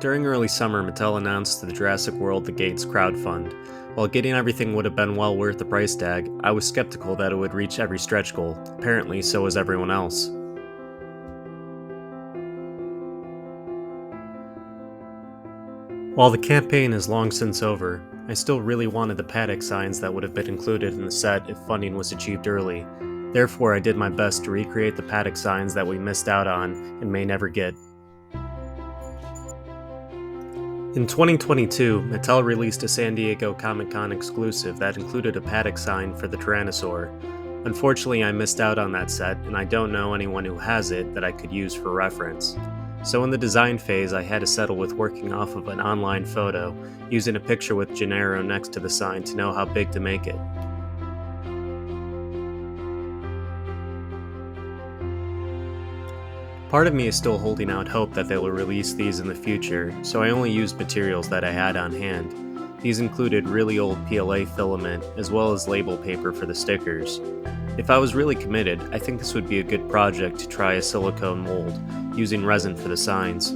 During early summer, Mattel announced the Jurassic World The Gates crowdfund. While getting everything would have been well worth the price tag, I was skeptical that it would reach every stretch goal. Apparently, so was everyone else. While the campaign is long since over, I still really wanted the Paddock signs that would have been included in the set if funding was achieved early. Therefore, I did my best to recreate the Paddock signs that we missed out on and may never get. In 2022, Mattel released a San Diego Comic-Con exclusive that included a Paddock sign for the Tyrannosaur. Unfortunately, I missed out on that set, and I don't know anyone who has it that I could use for reference. So in the design phase, I had to settle with working off of an online photo, using a picture with Gennaro next to the sign to know how big to make it. Part of me is still holding out hope that they will release these in the future, so I only used materials that I had on hand. These included really old PLA filament, as well as label paper for the stickers. If I was really committed, I think this would be a good project to try a silicone mold, using resin for the signs.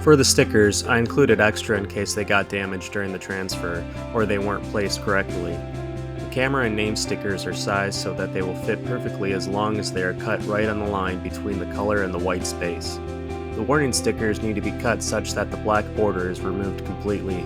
For the stickers, I included extra in case they got damaged during the transfer, or they weren't placed correctly. The camera and name stickers are sized so that they will fit perfectly as long as they are cut right on the line between the color and the white space. The warning stickers need to be cut such that the black border is removed completely.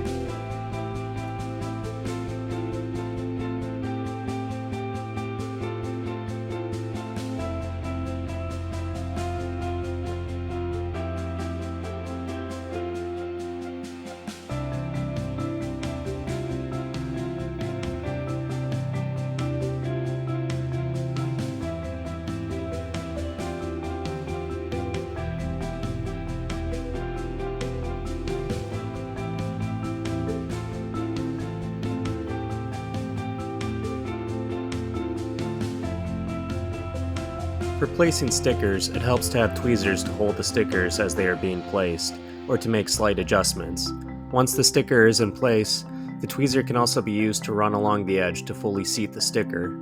For placing stickers, it helps to have tweezers to hold the stickers as they are being placed, or to make slight adjustments. Once the sticker is in place, the tweezer can also be used to run along the edge to fully seat the sticker.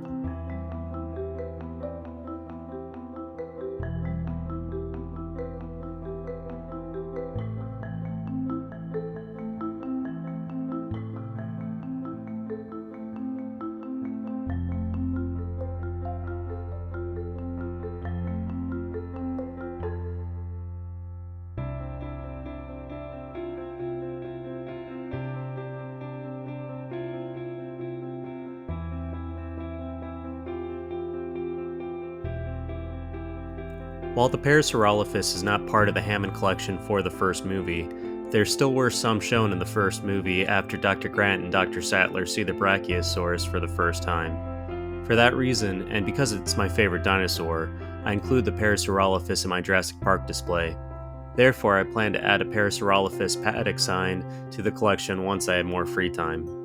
While the Parasaurolophus is not part of the Hammond collection for the first movie, there still were some shown in the first movie after Dr. Grant and Dr. Sattler see the Brachiosaurus for the first time. For that reason, and because it's my favorite dinosaur, I include the Parasaurolophus in my Jurassic Park display. Therefore, I plan to add a Parasaurolophus Paddock sign to the collection once I have more free time.